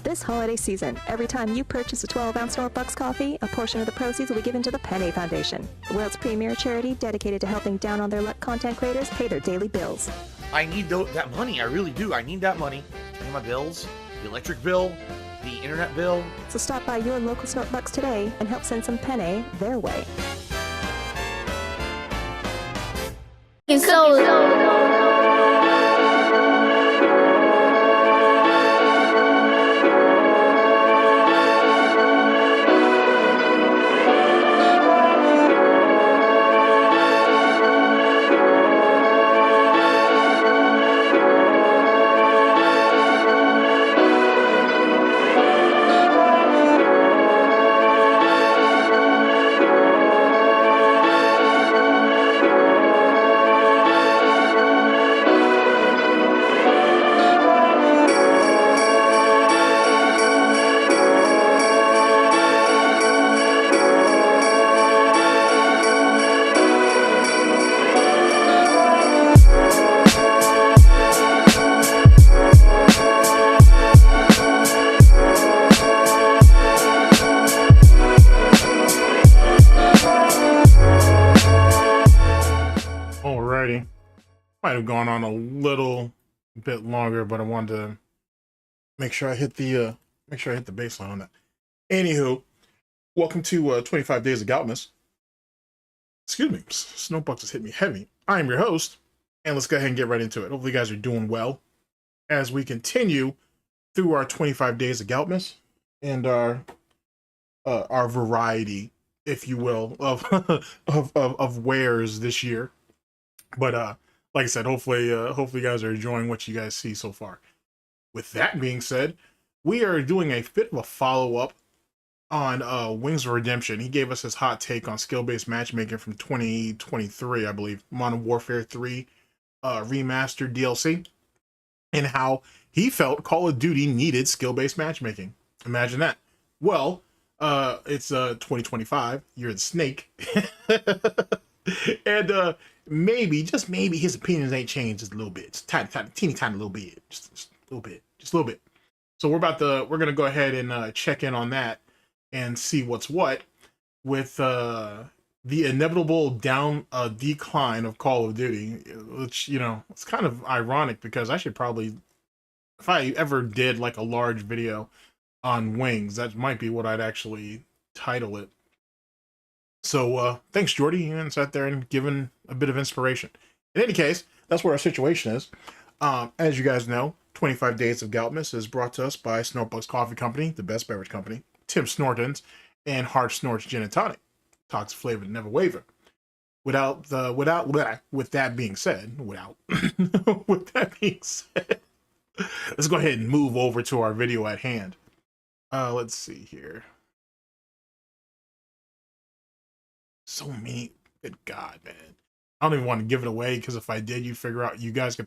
This holiday season, every time you purchase a 12-ounce SnortBucks coffee, a portion of the proceeds will be given to the Penny Foundation, the world's premier charity dedicated to helping down-on-their-luck content creators pay their daily bills. I need that money. I really do. I need that money. I need my bills, the electric bill, the internet bill. So stop by your local SnortBucks today and help send some penny their way. Might have gone on a little bit longer, but I wanted to make sure I hit the baseline on that. Anywho, welcome to 25 Days of Goutmas. Excuse me, SnortBucks has hit me heavy. I am your host, and let's go ahead and get right into it. Hopefully you guys are doing well as we continue through our 25 Days of Goutmas and our variety, if you will, of wares this year. But like I said, hopefully you guys are enjoying what you guys see so far. With that being said, we are doing a bit of a follow-up on Wingsofredemption. He gave us his hot take on skill-based matchmaking from 2023, I believe, Modern Warfare 3 remastered DLC, and how he felt Call of Duty needed skill-based matchmaking. Imagine that. Well, it's 2025, you're the snake, and maybe, just maybe, his opinions ain't changed just a little bit. Just teeny tiny little bit. Just a little bit. So we're gonna go ahead and check in on that and see what's what with the inevitable decline of Call of Duty, which, you know, it's kind of ironic because I should probably, if I ever did like a large video on Wings, that might be what I'd actually title it. So thanks, Jordy, and sat there and given a bit of inspiration. In any case, that's what our situation is. As you guys know, 25 Days of Goutmas is brought to us by SnortBucks Coffee Company, the best beverage company, Tim Snortons, and Hard Snorts Gin and Tonic. Toxic flavored, never waver. With that being said, let's go ahead and move over to our video at hand. Let's see here. So many, good God, man. I don't even want to give it away, because if I did, you figure out, you guys could,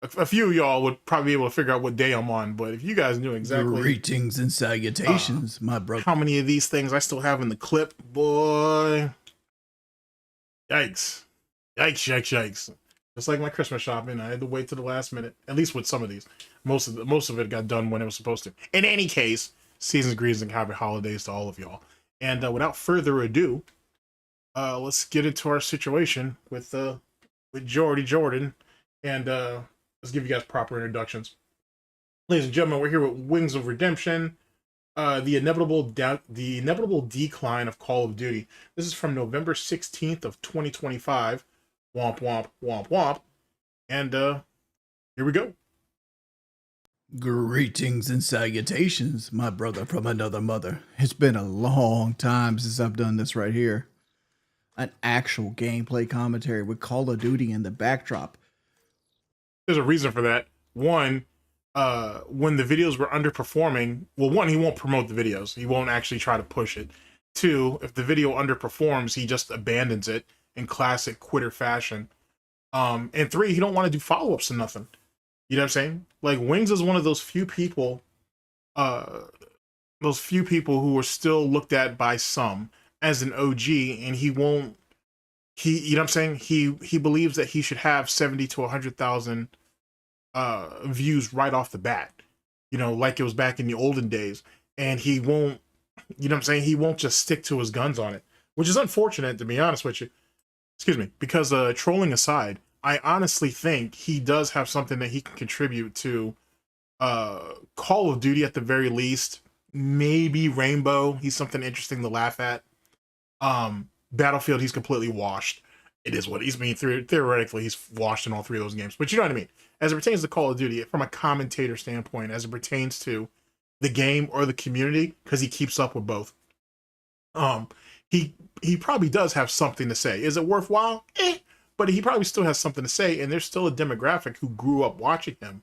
a few of y'all would probably be able to figure out what day I'm on, but if you guys knew exactly. Greetings and salutations, my brother. How many of these things I still have in the clip, boy. Yikes. Yikes. Just like my Christmas shopping, I had to wait to the last minute, at least with some of these. Most of it got done when it was supposed to. In any case, season's greetings and happy holidays to all of y'all. And without further ado, let's get into our situation with Jordan, and let's give you guys proper introductions. Ladies and gentlemen, we're here with Wingsofredemption, the inevitable decline of Call of Duty. This is from November 16th of 2025. Womp womp womp womp, and here we go. Greetings and salutations, my brother from another mother. It's been a long time since I've done this right here. An actual gameplay commentary with Call of Duty in the backdrop. There's a reason for that. One, when the videos were underperforming, well, one, he won't promote the videos. He won't actually try to push it. Two, if the video underperforms, he just abandons it in classic quitter fashion. And three, he don't want to do follow-ups to nothing. You know what I'm saying? Like, Wings is one of those few people who are still looked at by some as an OG, and you know what I'm saying? He believes that he should have 70 to 100,000 views right off the bat. you know, like it was back in the olden days. And he won't, you know what I'm saying? He won't just stick to his guns on it, which is unfortunate, to be honest with you. Excuse me, because trolling aside, I honestly think he does have something that he can contribute to Call of Duty at the very least. Maybe Rainbow, he's something interesting to laugh at. Battlefield, he's completely washed. It is what he's mean. Theoretically, he's washed in all three of those games. But you know what I mean? As it pertains to Call of Duty, from a commentator standpoint, as it pertains to the game or the community, because he keeps up with both, he probably does have something to say. Is it worthwhile? But he probably still has something to say, and there's still a demographic who grew up watching him,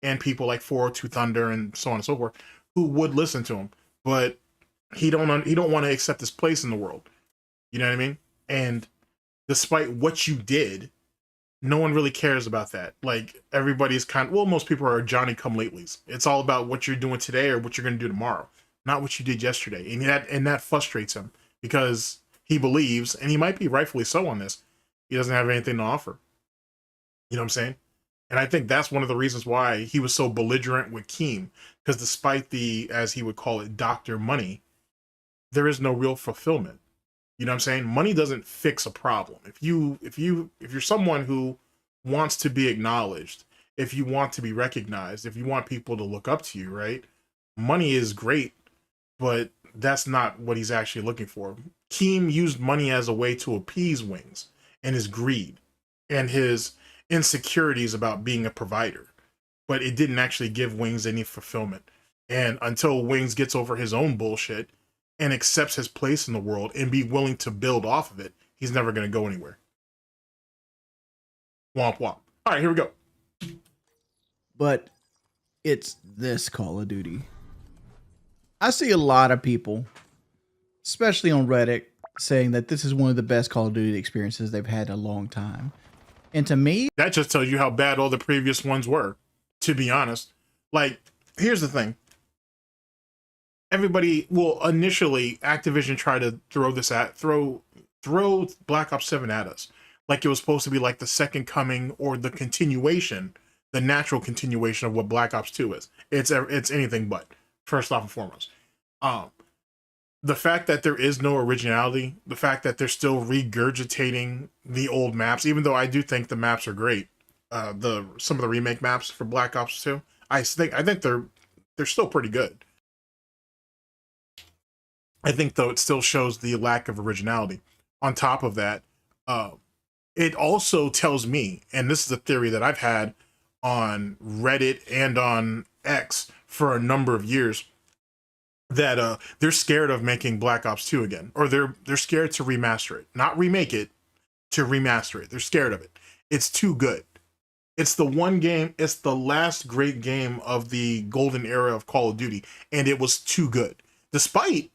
and people like 402 Thunder and so on and so forth, who would listen to him. But he don't want to accept his place in the world. You know what I mean? And despite what you did, no one really cares about that. Like, everybody's most people are Johnny-come-latelys. It's all about what you're doing today or what you're going to do tomorrow, not what you did yesterday. And that frustrates him, because he believes, and he might be rightfully so on this, he doesn't have anything to offer. You know what I'm saying? And I think that's one of the reasons why he was so belligerent with Keem, because despite the, as he would call it, doctor money, there is no real fulfillment. You know what I'm saying? Money doesn't fix a problem. If you're someone who wants to be acknowledged, if you want to be recognized, if you want people to look up to you, right? Money is great, but that's not what he's actually looking for. Keem used money as a way to appease Wings and his greed and his insecurities about being a provider, but it didn't actually give Wings any fulfillment. And until Wings gets over his own bullshit and accepts his place in the world and be willing to build off of it, he's never going to go anywhere. Womp womp. All right, here we go. But it's this Call of Duty. I see a lot of people, especially on Reddit, saying that this is one of the best Call of Duty experiences they've had in a long time. And to me, that just tells you how bad all the previous ones were, to be honest. Like, here's the thing. Everybody, well, initially, Activision tried to throw Black Ops 7 at us. Like it was supposed to be like the second coming or the continuation, the natural continuation of what Black Ops 2 is. It's anything but, first off and foremost. The fact that there is no originality, the fact that they're still regurgitating the old maps, even though I do think the maps are great, some of the remake maps for Black Ops 2, I think they're still pretty good. I think, though, it still shows the lack of originality. On top of that, it also tells me, and this is a theory that I've had on Reddit and on X for a number of years, that they're scared of making Black Ops 2 again, or they're scared to remaster it, not remake it, to remaster it. They're scared of it. It's too good. It's the one game, it's the last great game of the golden era of Call of Duty, and it was too good. Despite,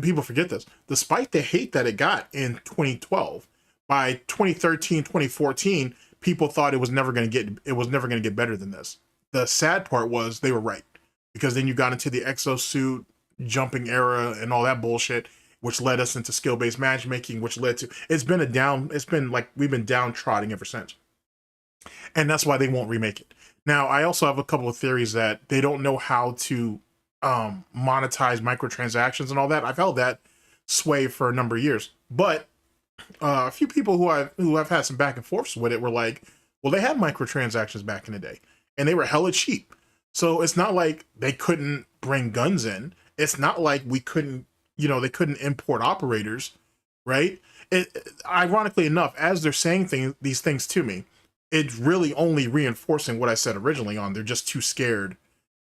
people forget this, despite the hate that it got in 2012, by 2013, 2014, people thought it was never going to get better than this. The sad part was they were right, because then you got into the exosuit jumping era and all that bullshit, which led us into skill-based matchmaking, which led to, it's been like we've been downtrodden ever since. And that's why they won't remake it. Now, I also have a couple of theories that they don't know how to monetize microtransactions and all that. I've held that sway for a number of years, but a few people who I've had some back and forths with it were like, well, they had microtransactions back in the day and they were hella cheap. So it's not like they couldn't bring guns in. It's not like we couldn't, they couldn't import operators, right? Ironically enough, as they're saying these things to me, it's really only reinforcing what I said originally on. They're just too scared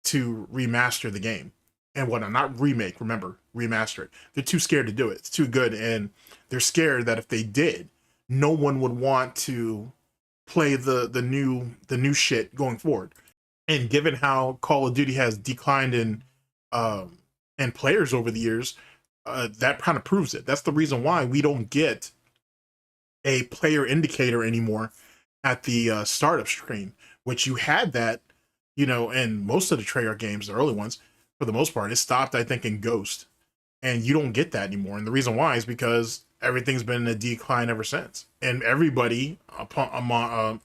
to remaster the game and whatnot. Not remake, remember, remaster it. They're too scared to do it. It's too good, and they're scared that if they did, no one would want to play the new shit going forward. And given how Call of Duty has declined in players over the years, that kind of proves it. That's the reason why we don't get a player indicator anymore at the startup screen, which you had that, in most of the Treyarch games, the early ones, for the most part. It stopped, I think, in Ghost, and you don't get that anymore. And the reason why is because everything's been in a decline ever since. And everybody,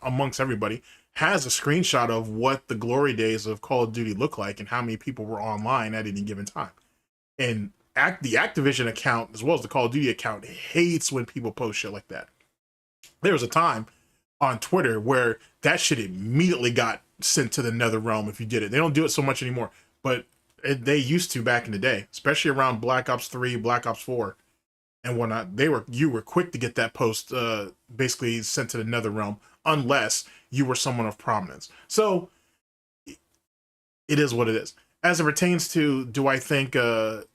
amongst everybody, has a screenshot of what the glory days of Call of Duty look like and how many people were online at any given time. And the Activision account, as well as the Call of Duty account, hates when people post shit like that. There was a time on Twitter where that shit immediately got sent to the nether realm if you did it. They don't do it so much anymore, but they used to back in the day, especially around Black Ops 3, Black Ops 4, and whatnot. You were quick to get that post basically sent to the nether realm, unless you were someone of prominence. So it is what it is. As it pertains to, do I think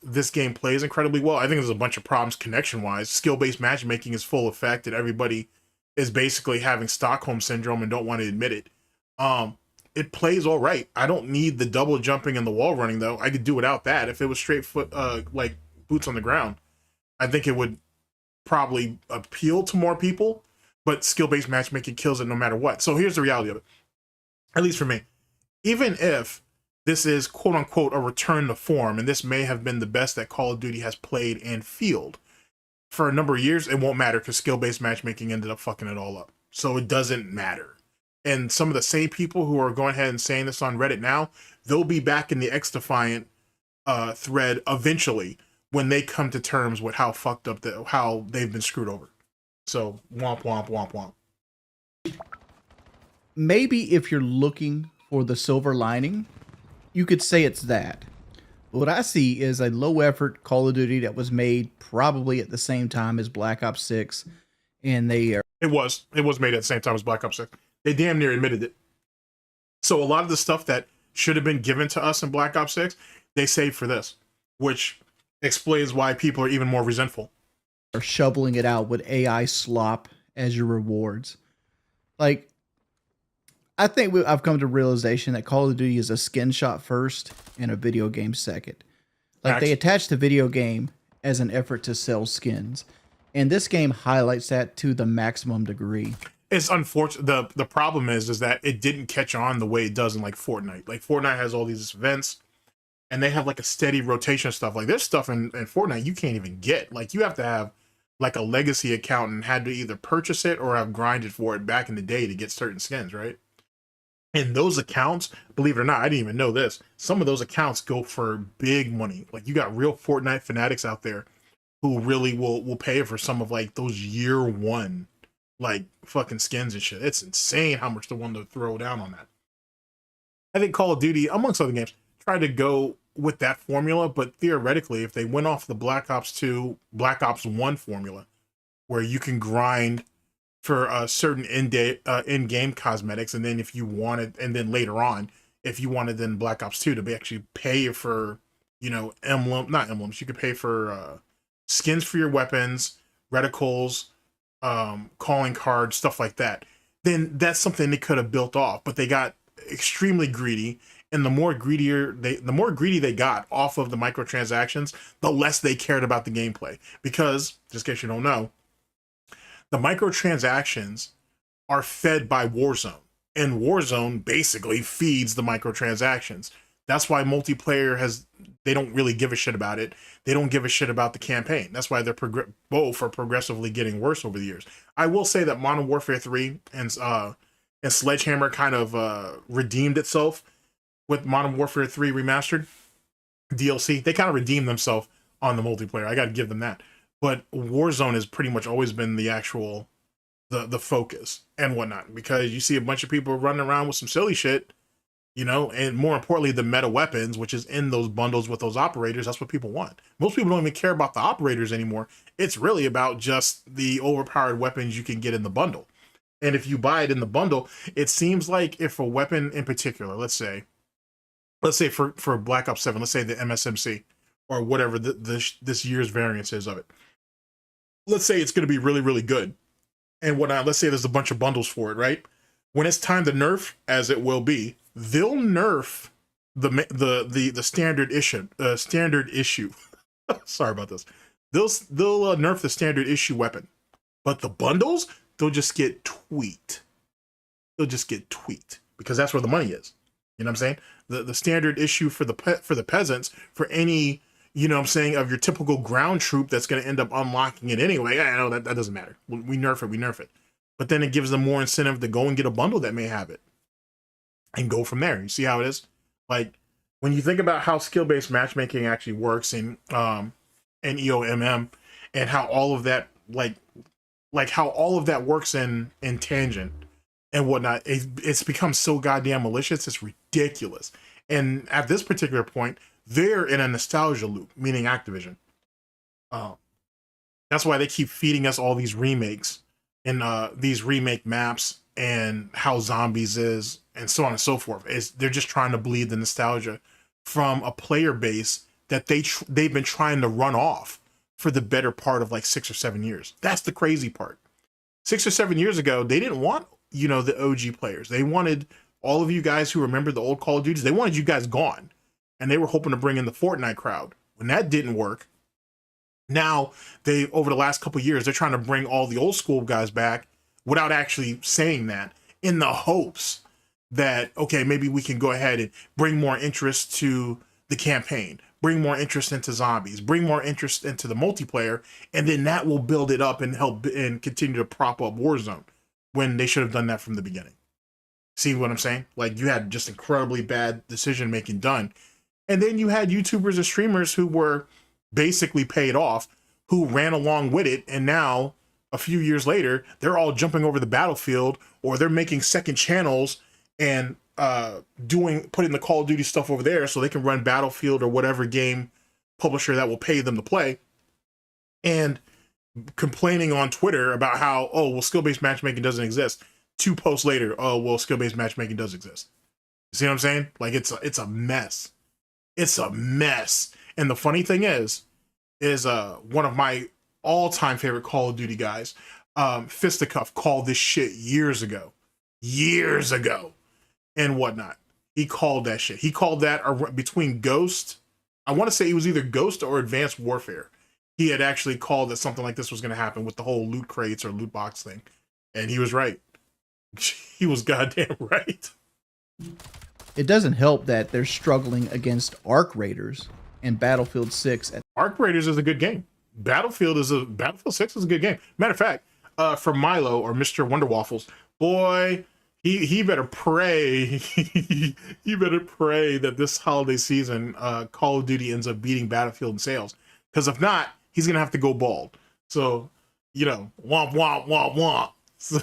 this game plays incredibly well? I think there's a bunch of problems connection-wise. Skill-based matchmaking is full effect, and everybody is basically having Stockholm syndrome and don't want to admit it. It plays all right. I don't need the double jumping and the wall running, though. I could do without that. If it was straight foot, like boots on the ground, I think it would probably appeal to more people, but skill-based matchmaking kills it no matter what. So here's the reality of it, at least for me. Even if this is quote-unquote a return to form, and this may have been the best that Call of Duty has played and fielded, for a number of years, it won't matter because skill-based matchmaking ended up fucking it all up. So it doesn't matter. And some of the same people who are going ahead and saying this on Reddit now, they'll be back in the X-Defiant thread eventually when they come to terms with how fucked up, how they've been screwed over. So, womp, womp, womp, womp. Maybe if you're looking for the silver lining, you could say it's that. What I see is a low-effort Call of Duty that was made probably at the same time as Black Ops 6, and they are... It was made at the same time as Black Ops 6. They damn near admitted it. So a lot of the stuff that should have been given to us in Black Ops 6, they saved for this, which explains why people are even more resentful. Are shoveling it out with AI slop as your rewards. Like, I think I've come to realization that Call of Duty is a skin shot first and a video game second. Like, they attach the video game as an effort to sell skins, and this game highlights that to the maximum degree. It's unfortunate. The problem is that it didn't catch on the way it does in like Fortnite. Like Fortnite has all these events, and they have like a steady rotation of stuff. Like there's stuff in Fortnite you can't even get. Like you have to have like a legacy account and had to either purchase it or have grinded for it back in the day to get certain skins, right? And those accounts, believe it or not, I didn't even know this. Some of those accounts go for big money. Like you got real Fortnite fanatics out there who really will pay for some of like those year one like fucking skins and shit. It's insane how much they're willing to throw down on that. I think Call of Duty, amongst other games, tried to go with that formula, but theoretically, if they went off the Black Ops 2, Black Ops 1 formula, where you can grind for certain in-game cosmetics, and then if you wanted, and then later on, if you wanted then Black Ops 2 to be actually pay for, you know, not emblems, you could pay for skins for your weapons, reticles, calling cards, stuff like that, then that's something they could have built off, but they got extremely greedy, and the more greedy they got off of the microtransactions, the less they cared about the gameplay. Because, just in case you don't know, the microtransactions are fed by Warzone, and Warzone basically feeds the microtransactions. That's why multiplayer they don't really give a shit about it. They don't give a shit about the campaign. That's why they're both are progressively getting worse over the years. I will say that Modern Warfare 3 and Sledgehammer kind of redeemed itself with Modern Warfare 3 Remastered DLC. They kind of redeemed themselves on the multiplayer. I got to give them that. But Warzone has pretty much always been the actual, the focus and whatnot. Because you see a bunch of people running around with some silly shit, you know, and more importantly, the meta weapons, which is in those bundles with those operators. That's what people want. Most people don't even care about the operators anymore. It's really about just the overpowered weapons you can get in the bundle. And if you buy it in the bundle, it seems like if a weapon in particular, let's say for Black Ops 7, let's say the MSMC or whatever this year's variance is of it. Let's say it's going to be really, really good. And whatnot. Let's say there's a bunch of bundles for it, right? When it's time to nerf, as it will be, they'll nerf the standard issue. Sorry about this. They'll nerf the standard issue weapon, but the bundles, they'll just get tweaked. They'll just get tweaked because that's where the money is. You know what I'm saying? The standard issue for the peasants, for any, you know what I'm saying, of your typical ground troop that's going to end up unlocking it anyway. I know that doesn't matter. We nerf it. But then it gives them more incentive to go and get a bundle that may have it. and go from there. You see how it is? Like when you think about how skill-based matchmaking actually works in EOMM, and how all of that like how all of that works in Tangent and whatnot, it's become so goddamn malicious. It's ridiculous. And at this particular point, they're in a nostalgia loop, meaning Activision. That's why they keep feeding us all these remakes and these remake maps and how zombies is and so on and so forth. They're just trying to bleed the nostalgia from a player base that they've been trying to run off for the better part of like 6 or 7 years. That's the crazy part. 6 or 7 years ago, they didn't want, you know, the OG players. They wanted all of you guys who remember the old Call of Duties, they wanted you guys gone. And they were hoping to bring in the Fortnite crowd. When that didn't work, now over the last couple of years, they're trying to bring all the old school guys back without actually saying that, in the hopes that, okay, maybe we can go ahead and bring more interest to the campaign, bring more interest into zombies, bring more interest into the multiplayer, and then that will build it up and help and continue to prop up Warzone, when they should have done that from the beginning. See what I'm saying? Like, you had just incredibly bad decision making done. And then you had YouTubers and streamers who were basically paid off, who ran along with it, and now a few years later they're all jumping over the battlefield, or they're making second channels and putting the Call of Duty stuff over there so they can run Battlefield or whatever game publisher that will pay them to play, and complaining on Twitter about how, oh, well, skill-based matchmaking doesn't exist. 2 posts later, oh, well, skill-based matchmaking does exist. You see what I'm saying? Like, it's a mess. It's a mess. And the funny thing is one of my all-time favorite Call of Duty guys, Fisticuff, called this shit years ago, and whatnot. He called that shit. He called that between Ghost, I want to say it was either Ghost or Advanced Warfare. He had actually called that something like this was going to happen with the whole loot crates or loot box thing. And he was right. He was goddamn right. It doesn't help that they're struggling against Arc Raiders and Battlefield 6. Arc Raiders is a good game. Battlefield 6 is a good game. Matter of fact, for Milo or Mr. Wonder Waffles, boy, he better pray. He better pray that this holiday season, Call of Duty ends up beating Battlefield in sales. Because if not, he's gonna have to go bald. So, you know, womp womp womp womp. So,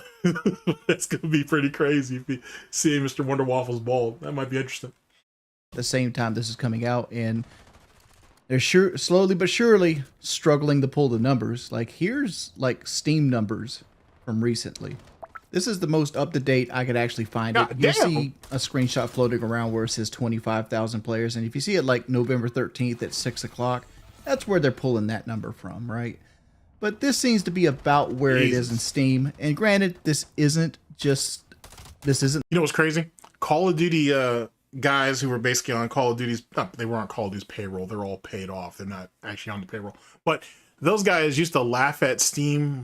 that's gonna be pretty crazy if you see Mr. Wonder Waffles bald. That might be interesting. At the same time this is coming out, and they're slowly but surely struggling to pull the numbers. Like, here's like Steam numbers from recently. This is the most up to date I could actually find it. You see a screenshot floating around where it says 25,000 players, and if you see it like November 13th at 6 o'clock, that's where they're pulling that number from, right? But this seems to be about where it is in Steam. And granted, this isn't. You know what's crazy? Call of Duty guys who were basically on Call of Duty's, they weren't on Call of Duty's payroll. They're all paid off. They're not actually on the payroll. But those guys used to laugh at Steam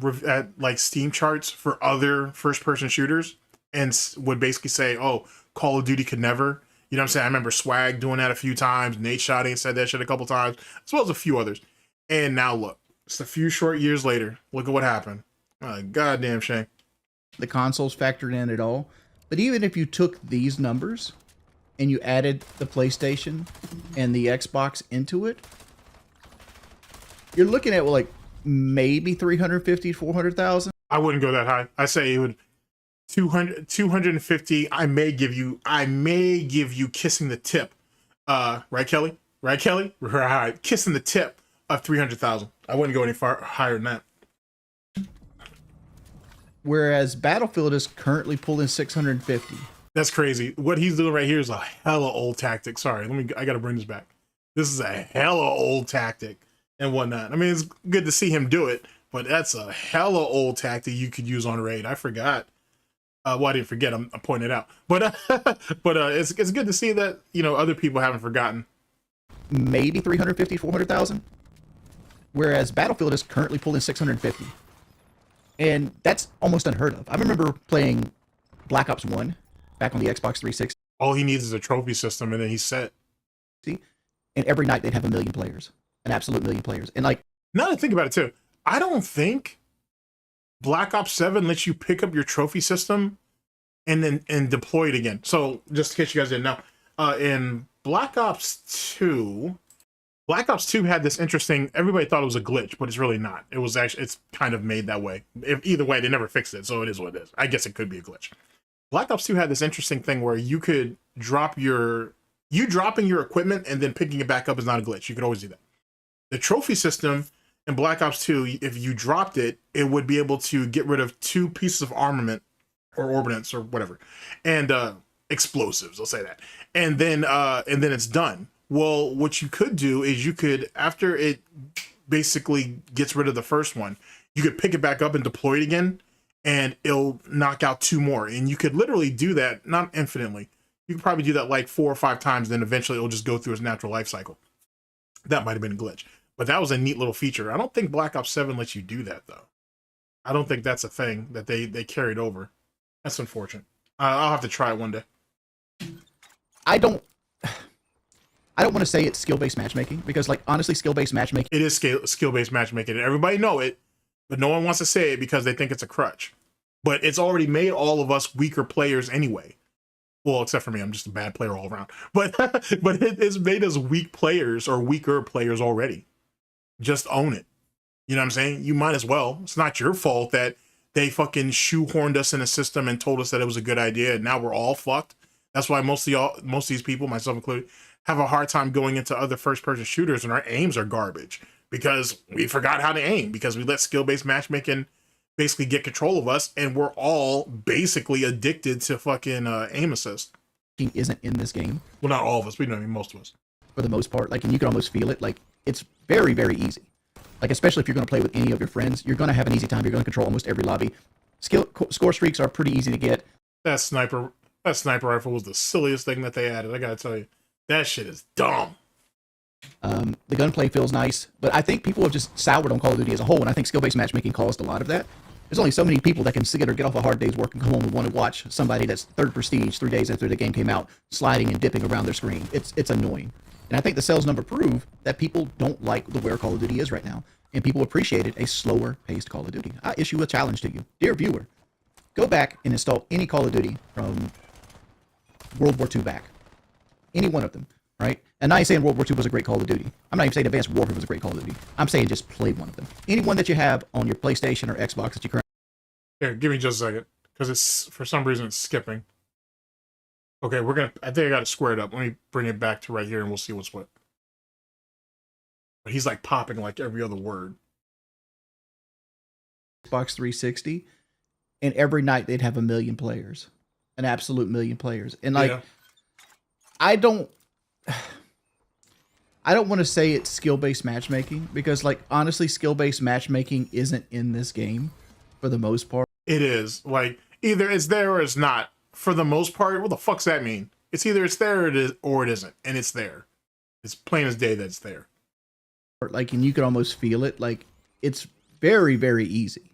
charts for other first-person shooters, and would basically say, "Oh, Call of Duty could never." You know what I'm saying? I remember Swag doing that a few times. Nate Shotty said that shit a couple times, as well as a few others. And now look, just a few short years later, look at what happened. Goddamn shame. The consoles factored in at all. But even if you took these numbers and you added the PlayStation and the Xbox into it, you're looking at like maybe 350, 400,000. I wouldn't go that high. I say it would 250. I may give you kissing the tip. Right, Kelly? Right. Kissing the tip of 300,000. I wouldn't go any far higher than that. Whereas Battlefield is currently pulling 650. That's crazy. What he's doing right here is a hella old tactic. Sorry, I gotta bring this back. This is a hella old tactic and whatnot. I mean, it's good to see him do it, but that's a hella old tactic you could use on Raid. I forgot. Well, I didn't forget. I'm pointing it out. But it's good to see that, you know, other people haven't forgotten. Maybe 350, 400,000. Whereas Battlefield is currently pulling 650. And that's almost unheard of. I remember playing Black Ops 1 back on the Xbox 360. All he needs is a trophy system, and then he's set. See? And every night they'd have 1 million players. An absolute million players. And like, now that I think about it too, I don't think Black Ops 7 lets you pick up your trophy system and deploy it again. So just in case you guys didn't know, in Black Ops 2 had this interesting, everybody thought it was a glitch, but it's really not. It was actually, it's kind of made that way. Either way, they never fixed it, so it is what it is. I guess it could be a glitch. Black Ops 2 had this interesting thing where you could dropping your equipment and then picking it back up is not a glitch. You could always do that. The trophy system in Black Ops 2, if you dropped it, it would be able to get rid of 2 pieces of armament or ordnance or whatever, and explosives, I'll say that. And then it's done. Well, what you could do is you could, after it basically gets rid of the first one, you could pick it back up and deploy it again, and it'll knock out 2 more. And you could literally do that, not infinitely. You could probably do that like 4 or 5 times, then eventually it'll just go through its natural life cycle. That might have been a glitch. But that was a neat little feature. I don't think Black Ops 7 lets you do that, though. I don't think that's a thing that they carried over. That's unfortunate. I'll have to try it one day. I don't want to say it's skill-based matchmaking, because, like, honestly, skill-based matchmaking... It is skill-based matchmaking. Everybody know it, but no one wants to say it because they think it's a crutch. But it's already made all of us weaker players anyway. Well, except for me, I'm just a bad player all around. But it's made us weak players or weaker players already. Just own it. You know what I'm saying? You might as well. It's not your fault that they fucking shoehorned us in a system and told us that it was a good idea, and now we're all fucked. That's why most of these people, myself included, have a hard time going into other first-person shooters, and our aims are garbage because we forgot how to aim, because we let skill-based matchmaking basically get control of us, and we're all basically addicted to fucking aim assist. Isn't in this game. Well, not all of us, but I mean most of us. For the most part, like, and you can almost feel it. Like, it's very, very easy. Like, especially if you're going to play with any of your friends, you're going to have an easy time. You're going to control almost every lobby. Score streaks are pretty easy to get. That sniper rifle was the silliest thing that they added. I gotta tell you, that shit is dumb. The gunplay feels nice, but I think people have just soured on Call of Duty as a whole, and I think skill-based matchmaking caused a lot of that. There's only so many people that can sit or get off a hard day's work and come home and want to watch somebody that's 3rd prestige 3 days after the game came out, sliding and dipping around their screen. It's annoying. And I think the sales number prove that people don't like where Call of Duty is right now, and people appreciated a slower-paced Call of Duty. I issue a challenge to you. Dear viewer, go back and install any Call of Duty from World War II back. Any one of them, right? And I ain't saying World War II was a great Call of Duty. I'm not even saying Advanced Warfare was a great Call of Duty. I'm saying just play one of them. Any one that you have on your PlayStation or Xbox that you currently... Here, give me just a second, because it's, for some reason, it's skipping. Okay, I think I got it squared up. Let me bring it back to right here, and we'll see what's what. But he's like popping like every other word. Xbox 360, and every night they'd have 1 million players. An absolute 1 million players. And like, yeah. I don't want to say it's skill-based matchmaking, because, like, honestly, skill-based matchmaking isn't in this game for the most part. It is. Like, either it's there or it's not. For the most part, what the fuck's that mean? It's either it's there or it isn't, and it's there. It's plain as day that it's there. Like, and you can almost feel it. Like, it's very, very easy.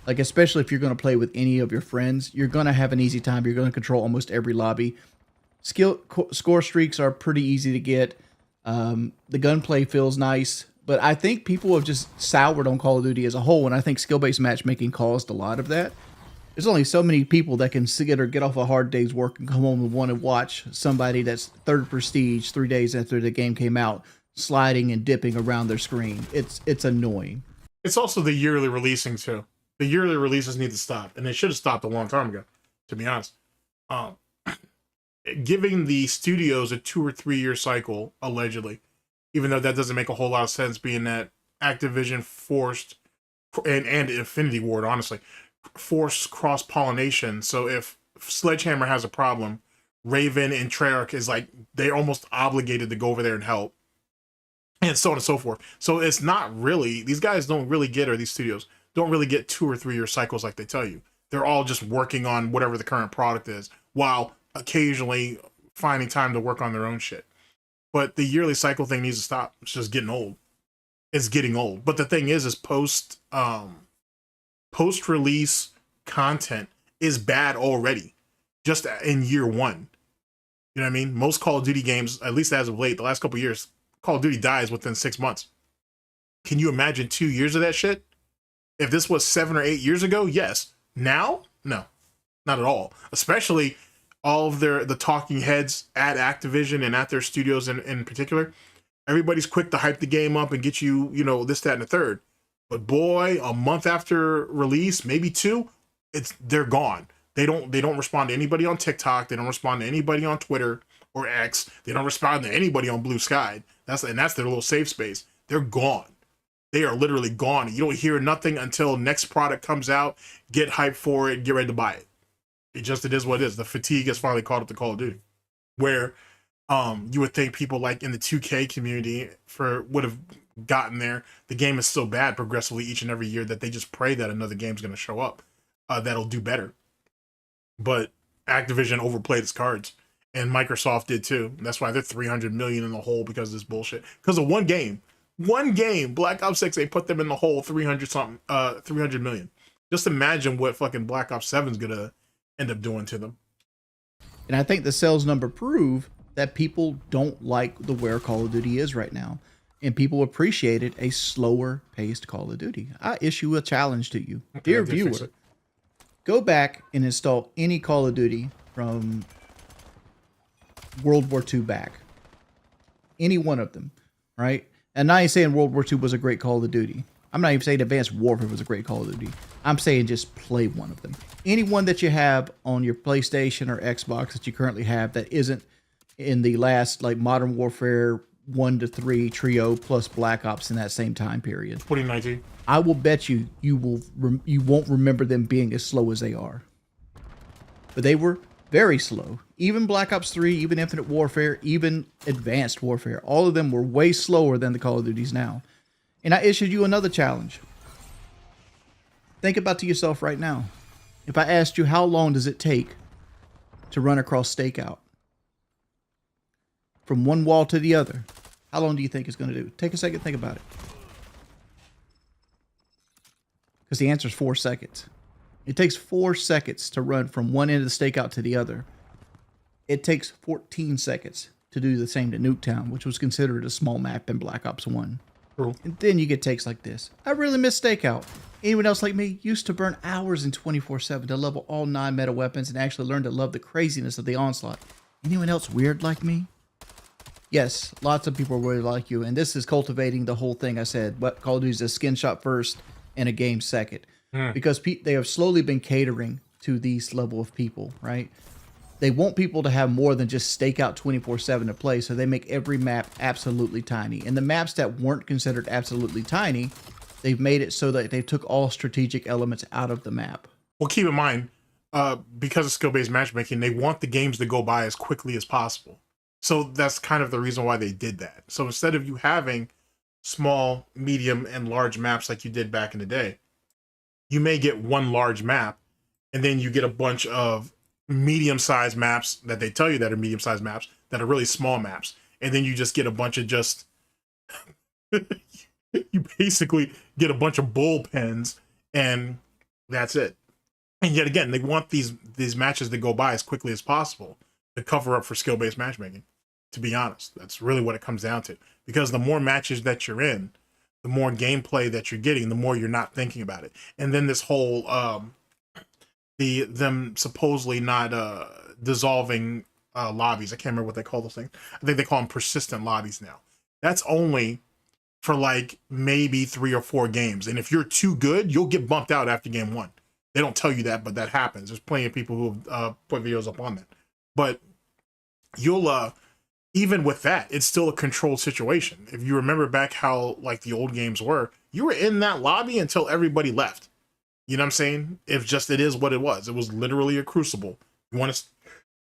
Like, especially if you're going to play with any of your friends, you're going to have an easy time. You're going to control almost every lobby. Score streaks are pretty easy to get. The gunplay feels nice, but I think people have just soured on Call of Duty as a whole, and I think skill-based matchmaking caused a lot of that. There's only so many people that can sit or get off a hard day's work and come home and want to watch somebody that's 3rd prestige 3 days after the game came out, sliding and dipping around their screen. It's annoying. It's also the yearly releasing too. The yearly releases need to stop, and they should have stopped a long time ago, to be honest. Giving the studios a 2 or 3 year cycle, allegedly, even though that doesn't make a whole lot of sense, being that Activision forced, and Infinity Ward, honestly, forced cross-pollination. So if Sledgehammer has a problem, Raven and Treyarch is like, they're almost obligated to go over there and help, and so on and so forth. So it's not really, these guys don't really get, or these studios don't really get 2 or 3 year cycles like they tell you. They're all just working on whatever the current product is, while occasionally finding time to work on their own shit. But the yearly cycle thing needs to stop. It's just getting old. It's getting old. But the thing is post-release content is bad already, just in year 1. You know what I mean? Most Call of Duty games, at least as of late, the last couple of years, Call of Duty dies within 6 months. Can you imagine 2 years of that shit? If this was 7 or 8 years ago, yes. Now, no. Not at all. Especially all of the talking heads at Activision and at their studios in particular. Everybody's quick to hype the game up and get you, this, that, and the third. But boy, a month after release, maybe two, they're gone. They don't respond to anybody on TikTok. They don't respond to anybody on Twitter or X. They don't respond to anybody on Blue Sky. That's their little safe space. They're gone. They are literally gone. You don't hear nothing until next product comes out. Get hyped for it. Get ready to buy it. It is what it is. The fatigue has finally caught up to Call of Duty, where you would think people like in the 2K community would have gotten there. The game is so bad progressively each and every year that they just pray that another game's going to show up that'll do better. But Activision overplayed its cards, and Microsoft did too. That's why they're 300 million in the hole because of this bullshit. Because of one game, Black Ops 6, they put them in the hole 300 million. Just imagine what fucking Black Ops 7 is gonna end up doing to them. And I think the sales number prove that people don't like where Call of Duty is right now. And people appreciated a slower paced Call of Duty. I issue a challenge to you. Okay, Dear viewer, go back and install any Call of Duty from World War II back. Any one of them, right? And I ain't saying World War II was a great Call of Duty. I'm not even saying Advanced Warfare was a great Call of Duty. I'm saying just play one of them. Any one that you have on your PlayStation or Xbox that you currently have that isn't in the last, like, Modern Warfare 1 to 3 trio plus Black Ops in that same time period. 2019. I will bet you won't remember them being as slow as they are. But they were very slow. Even Black Ops 3, even Infinite Warfare, even Advanced Warfare, all of them were way slower than the Call of Duties now. And I issued you another challenge. Think about to yourself right now. If I asked you how long does it take to run across Stakeout from one wall to the other, how long do you think it's going to do? Take a second, think about it. Because the answer is 4 seconds. It takes 4 seconds to run from one end of the Stakeout to the other. It takes 14 seconds to do the same to Nuketown, which was considered a small map in Black Ops 1. True. And then you get takes like this. I really miss Stakeout. Anyone else like me used to burn hours in 24/7 to level all 9 meta weapons and actually learn to love the craziness of the onslaught. Anyone else weird like me? Yes, lots of people are really like you, and this is cultivating the whole thing I said. What Call of Duty is a skin shot first and a game second. Because they have slowly been catering to these level of people, right? They want people to have more than just Stakeout 24/7 to play, so they make every map absolutely tiny. And the maps that weren't considered absolutely tiny, they've made it so that they took all strategic elements out of the map. Well, keep in mind, because of skill-based matchmaking, they want the games to go by as quickly as possible. So that's kind of the reason why they did that. So instead of you having small, medium, and large maps like you did back in the day, you may get one large map, and then you get a bunch of medium-sized maps that they tell you that are medium-sized maps that are really small maps. And then you just get a bunch of just... you basically get a bunch of bullpens, and that's it. And yet again, they want these matches to go by as quickly as possible to cover up for skill-based matchmaking. To be honest, that's really what it comes down to. Because the more matches that you're in, the more gameplay that you're getting, the more you're not thinking about it. And then this whole them supposedly not dissolving lobbies. I can't remember what they call those things. I think they call them persistent lobbies now. That's only for like maybe 3 or 4 games. And if you're too good, you'll get bumped out after game 1. They don't tell you that, but that happens. There's plenty of people who have put videos up on that. But you'll even with that, it's still a controlled situation. If you remember back how like the old games were, you were in that lobby until everybody left. You know what I'm saying? It is what it was. It was literally a crucible. You're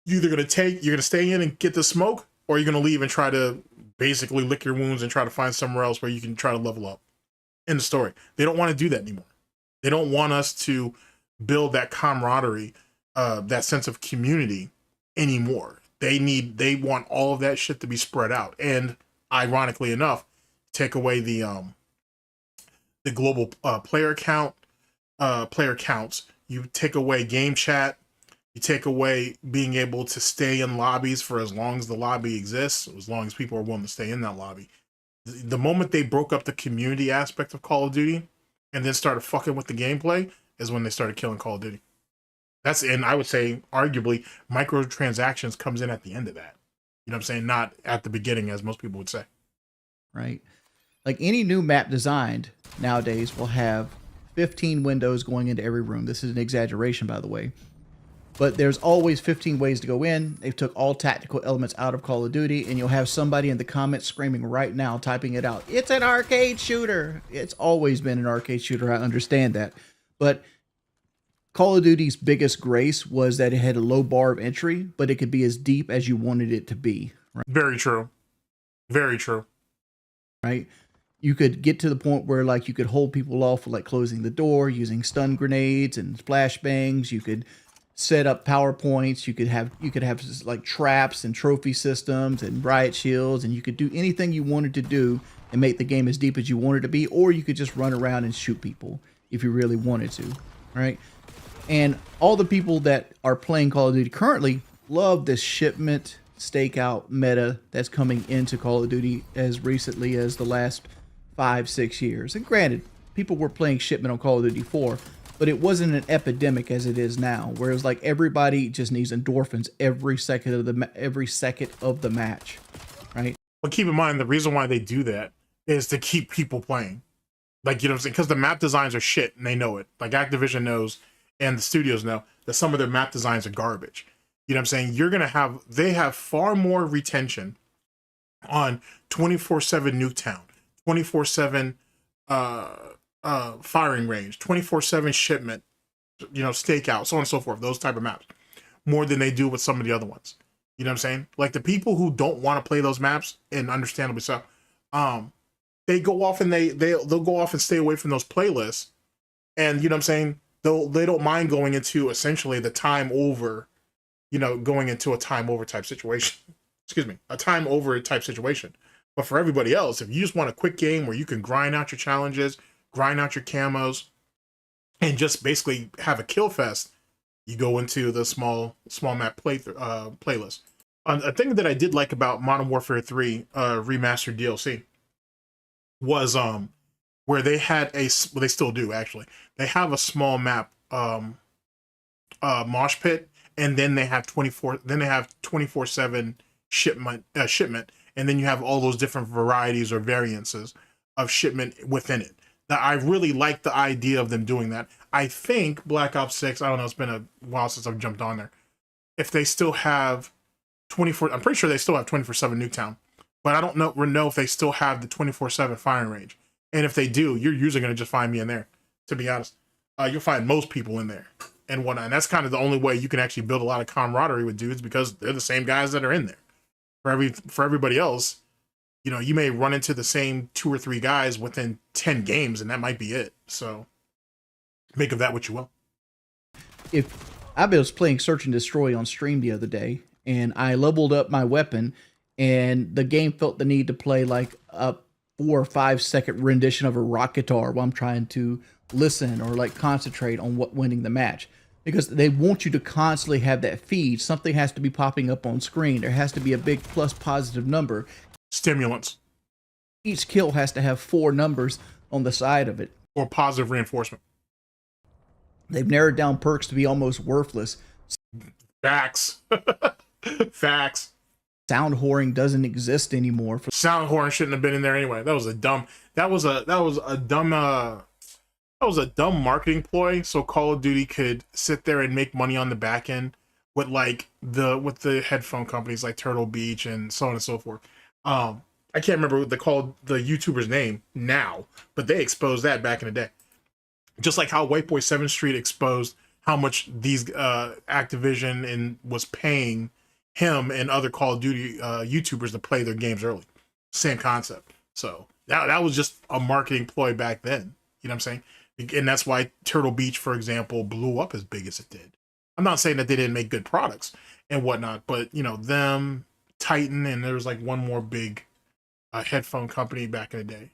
either gonna stay in and get the smoke, or you're gonna leave and try to basically lick your wounds and try to find somewhere else where you can try to level up. End of story. They don't want to do that anymore. They don't want us to build that camaraderie, that sense of community anymore. They want all of that shit to be spread out. And ironically enough, take away the global player counts. You take away game chat. You take away being able to stay in lobbies for as long as the lobby exists, as long as people are willing to stay in that lobby. The moment they broke up the community aspect of Call of Duty and then started fucking with the gameplay is when they started killing Call of Duty. And I would say arguably microtransactions comes in at the end of that. You know what I'm saying? Not at the beginning, as most people would say. Right. Like any new map designed nowadays will have 15 windows going into every room. This is an exaggeration, by the way. But there's always 15 ways to go in. They've took all tactical elements out of Call of Duty, and you'll have somebody in the comments screaming right now, typing it out. It's an arcade shooter. It's always been an arcade shooter. I understand that. But Call of Duty's biggest grace was that it had a low bar of entry, but it could be as deep as you wanted it to be. Right? Very true. Very true. Right? You could get to the point where like you could hold people off with like closing the door, using stun grenades and flashbangs. You could set up PowerPoints. You could have like traps and trophy systems and riot shields, and you could do anything you wanted to do and make the game as deep as you wanted to be, or you could just run around and shoot people if you really wanted to, right? And all the people that are playing Call of Duty currently love this shipment stakeout meta that's coming into Call of Duty as recently as the last 5-6 years. And granted, people were playing shipment on Call of Duty 4, but it wasn't an epidemic as it is now, whereas like everybody just needs endorphins every second of the match, right? But keep in mind, the reason why they do that is to keep people playing. Like, you know what I'm saying? Because the map designs are shit, and they know it. Like, Activision knows, and the studios know, that some of their map designs are garbage. You know what I'm saying? They have far more retention on 24/7 Nuketown, 24/7 firing range, 24/7 shipment, you know, stakeout, so on and so forth, those type of maps, more than they do with some of the other ones. You know what I'm saying? Like, the people who don't want to play those maps, and understandably so, they go off and they'll go off and stay away from those playlists. And you know what I'm saying? They don't mind going into essentially the time over, you know, going into a time over type situation. Excuse me, a time over type situation. But for everybody else, if you just want a quick game where you can grind out your challenges, grind out your camos, and just basically have a kill fest, you go into the small map playlist. A thing that I did like about Modern Warfare 3 remastered DLC was where they had they still do actually. They have a small map mosh pit, and then they have 24/7 shipment, and then you have all those different varieties or variances of shipment within it. Now, I really like the idea of them doing that. I think Black Ops 6, I don't know, it's been a while since I've jumped on there. If they still have I'm pretty sure they still have 24/7 Nuketown, but I don't know if they still have the 24/7 firing range. And if they do, you're usually going to just find me in there, to be honest. You'll find most people in there and whatnot. And that's kind of the only way you can actually build a lot of camaraderie with dudes, because they're the same guys that are in there. For everybody else, you know, you may run into the same 2 or 3 guys within 10 games, and that might be it. So make of that what you will. If I was playing Search and Destroy on stream the other day, and I leveled up my weapon, and the game felt the need to play like a 4 or 5 second rendition of a rock guitar while I'm trying to listen or like concentrate on what winning the match, because they want you to constantly have that feed. Something has to be popping up on screen. There has to be a big plus positive number. Stimulants. Each kill has to have 4 numbers on the side of it. Or positive reinforcement. They've narrowed down perks to be almost worthless. Facts. Facts. Sound whoring doesn't exist anymore. Sound whoring shouldn't have been in there anyway. That was a dumb marketing ploy, so Call of Duty could sit there and make money on the back end with the headphone companies like Turtle Beach and so on and so forth. I can't remember what they called the YouTuber's name now, but they exposed that back in the day. Just like how White Boy 7th Street exposed how much these Activision was paying him and other Call of Duty YouTubers to play their games early. Same concept. So that was just a marketing ploy back then. You know what I'm saying? And that's why Turtle Beach, for example, blew up as big as it did. I'm not saying that they didn't make good products and whatnot, but you know, them, Titan, and there was like one more big headphone company back in the day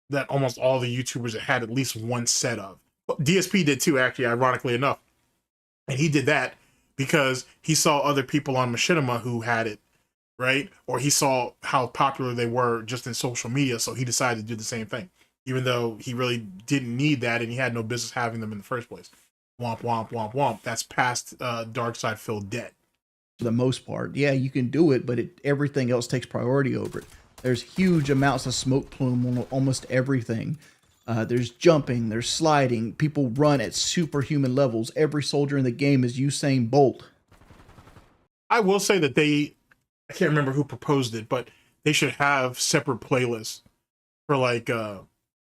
that almost all the YouTubers had at least one set of. DSP did too, actually, ironically enough. And he did that because he saw other people on Machinima who had it, right? Or he saw how popular they were just in social media, so he decided to do the same thing, even though he really didn't need that and he had no business having them in the first place. Womp womp womp womp. That's past dark side filled debt. For the most part, yeah, you can do it, but everything else takes priority over it. There's huge amounts of smoke plume on almost everything. There's jumping, there's sliding. People run at superhuman levels. Every soldier in the game is Usain Bolt. I will say that I can't remember who proposed it, but they should have separate playlists for like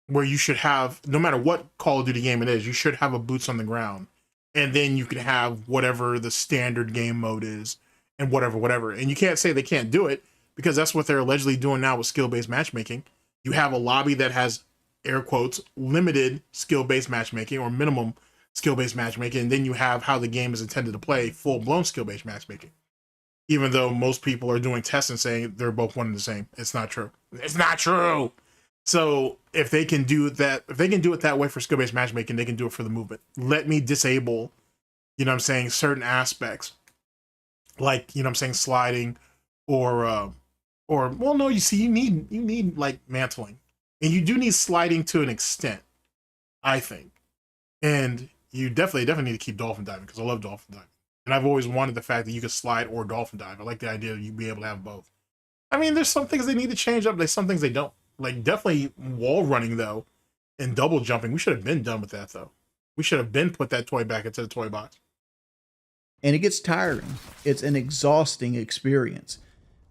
where you should have, no matter what Call of Duty game it is, you should have a boots on the ground, and then you can have whatever the standard game mode is and whatever. And you can't say they can't do it, because that's what they're allegedly doing now with skill-based matchmaking. You have a lobby that has, air quotes, limited skill-based matchmaking or minimum skill-based matchmaking, and then you have how the game is intended to play, full-blown skill-based matchmaking. Even though most people are doing tests and saying they're both one and the same. It's not true. It's not true. So if they can do that, if they can do it that way for skill-based matchmaking, they can do it for the movement. Let me disable, you know what I'm saying, certain aspects. Like, you know what I'm saying, sliding or well, no, you see, you need like mantling. And you do need sliding to an extent, I think. And you definitely need to keep dolphin diving, because I love dolphin diving. And I've always wanted the fact that you could slide or dolphin dive. I like the idea that you'd be able to have both. I mean, there's some things they need to change up. There's some things they don't. Like, definitely wall running, though, and double jumping. We should have been done with that, though. We should have been put that toy back into the toy box. And it gets tiring. It's an exhausting experience.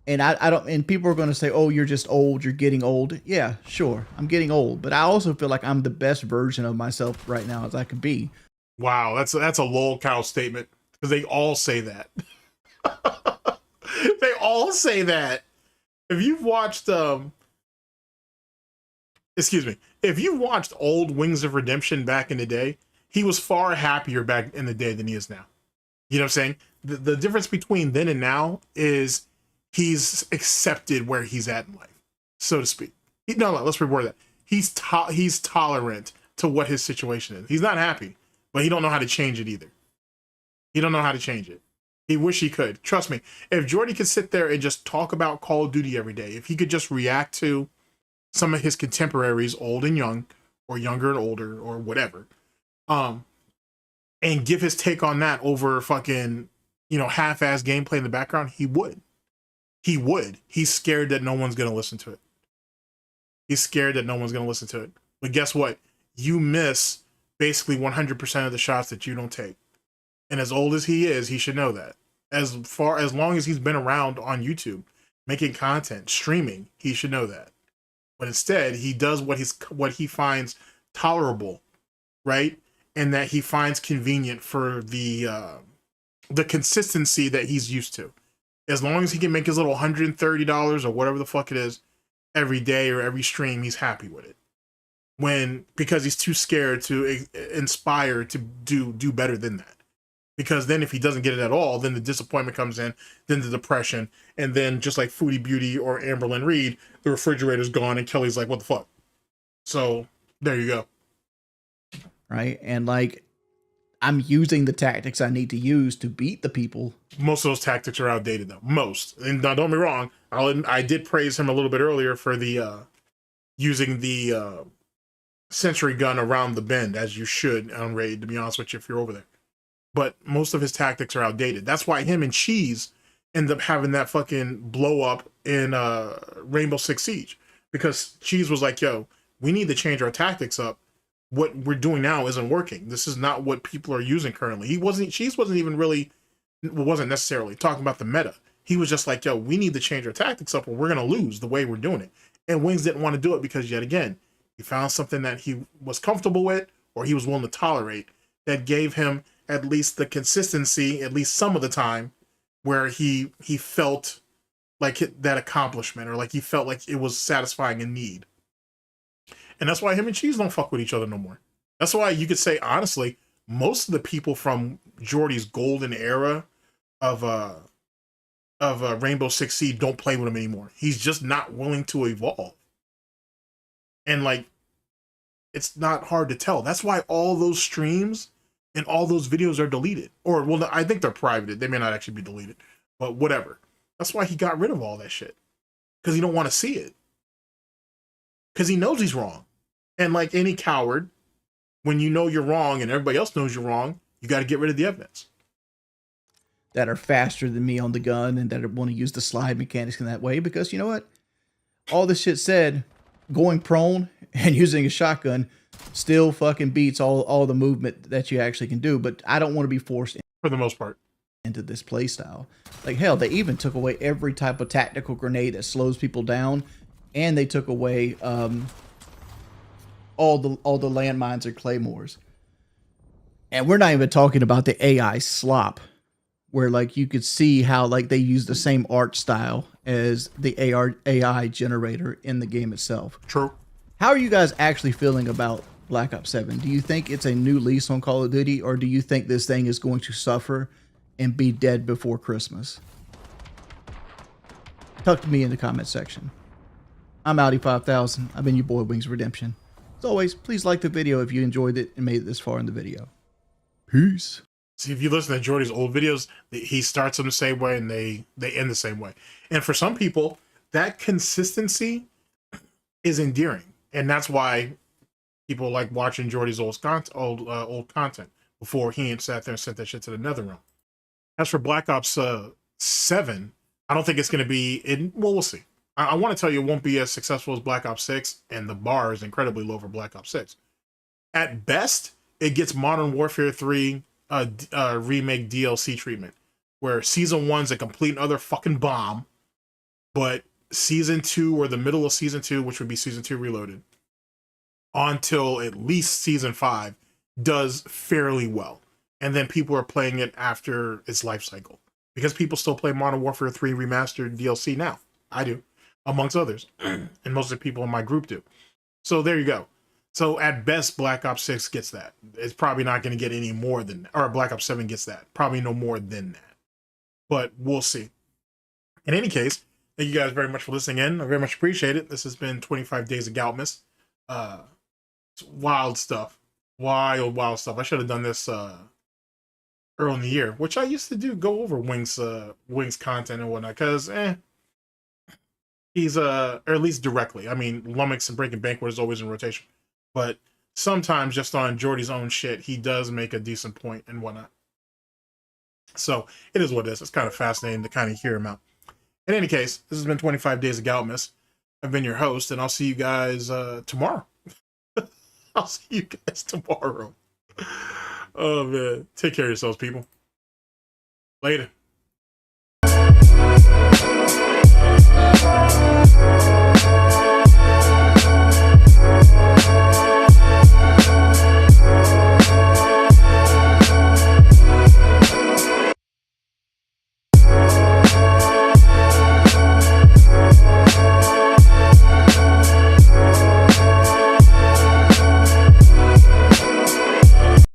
And I don't, and people are going to say, oh, you're just old. You're getting old. Yeah, sure. I'm getting old. But I also feel like I'm the best version of myself right now as I could be. Wow, that's a lol cow statement. Because they all say that. They all say that. If you've watched, if you watched old Wings of Redemption back in the day, he was far happier back in the day than he is now. You know what I'm saying? The difference between then and now is he's accepted where he's at in life, so to speak. No, let's reword that. He's tolerant to what his situation is. He's not happy, but he don't know how to change it either. He don't know how to change it. He wish he could. Trust me, if Jordy could sit there and just talk about Call of Duty every day, if he could just react to some of his contemporaries, old and young, or younger and older, or whatever, and give his take on that over fucking, you know, half-ass gameplay in the background, he would. He would. He's scared that no one's going to listen to it. He's scared that no one's going to listen to it. But guess what? You miss basically 100% of the shots that you don't take. And as old as he is, he should know that. As long as he's been around on YouTube, making content, streaming, he should know that. But instead, he does what he finds tolerable, right? And that he finds convenient for the consistency that he's used to. As long as he can make his little $130 or whatever the fuck it is every day or every stream, he's happy with it. Because he's too scared to inspire to do better than that. Because then if he doesn't get it at all, then the disappointment comes in, then the depression, and then just like Foodie Beauty or Amberlynn Reed, the refrigerator's gone and Kelly's like, what the fuck? So there you go. Right? And like, I'm using the tactics I need to use to beat the people. Most of those tactics are outdated, though. Most. And now, don't get me wrong, I did praise him a little bit earlier for the using the sentry gun around the bend, as you should on Raid, to be honest with you, if you're over there. But most of his tactics are outdated. That's why him and Cheese end up having that fucking blow up in Rainbow Six Siege. Because Cheese was like, yo, we need to change our tactics up. What we're doing now isn't working. This is not what people are using currently. Cheese wasn't necessarily talking about the meta. He was just like, yo, we need to change our tactics up or we're going to lose the way we're doing it. And Wings didn't want to do it because, yet again, he found something that he was comfortable with or he was willing to tolerate that gave him at least the consistency, at least some of the time, where he felt like that accomplishment or like he felt like it was satisfying a need. And that's why him and Cheese don't fuck with each other no more. That's why you could say, honestly, most of the people from Jordy's golden era of Rainbow Six Siege don't play with him anymore. He's just not willing to evolve. And like, it's not hard to tell. That's why all those streams and all those videos are deleted. Or, well, I think they're privated. They may not actually be deleted. But whatever. That's why he got rid of all that shit. Because he don't want to see it. Because he knows he's wrong. And like any coward, when you know you're wrong and everybody else knows you're wrong, you got to get rid of the evidence. That are faster than me on the gun and that want to use the slide mechanics in that way, because you know what? All this shit said, going prone and using a shotgun still fucking beats all the movement that you actually can do. But I don't want to be forced For the most part. into this play style. Like hell, they even took away every type of tactical grenade that slows people down, and they took away all the landmines or claymores. And we're not even talking about the AI slop, where like you could see how like they use the same art style as the AI generator in the game itself. True. How are you guys actually feeling about Black Ops 7? Do you think it's a new lease on Call of Duty, or do you think this thing is going to suffer and be dead before Christmas? Talk to me in the comment section. I'm Audi5000. I've been your boy Wings of Redemption. As always, please like the video if you enjoyed it and made it this far in the video. Peace. See, if you listen to Jordy's old videos, he starts them the same way and they end the same way. And for some people, that consistency is endearing. And that's why people like watching Jordy's old content before he ain't sat there and sent that shit to the nether realm. As for Black Ops 7, I don't think it's going to be... Well, we'll see. I want to tell you it won't be as successful as Black Ops 6, and the bar is incredibly low for Black Ops 6. At best, it gets Modern Warfare 3 remake DLC treatment, where Season 1's a complete and utter fucking bomb, but Season 2 or the middle of Season 2, which would be Season 2 Reloaded, until at least Season 5, does fairly well. And then people are playing it after its life cycle. Because people still play Modern Warfare 3 Remastered DLC now. I do. Amongst others. And most of the people in my group do. So there you go. So at best, Black Ops 6 gets that. It's probably not going to get any more than that. Or Black Ops 7 gets that. Probably no more than that. But we'll see. In any case, thank you guys very much for listening in. I very much appreciate it. This has been 25 Days of Goutmas. Wild stuff. Wild stuff. I should have done this early in the year, which I used to do, go over Wings content and whatnot, because he's or at least directly. I mean, Lummox and Breaking Banquet is always in rotation, but sometimes just on Jordy's own shit, he does make a decent point and whatnot. So it is what it is. It's kind of fascinating to kind of hear him out. In any case, this has been 25 Days of Goutmas. I've been your host, and I'll see you guys tomorrow. I'll see you guys tomorrow. Oh, man. Take care of yourselves, people. Later.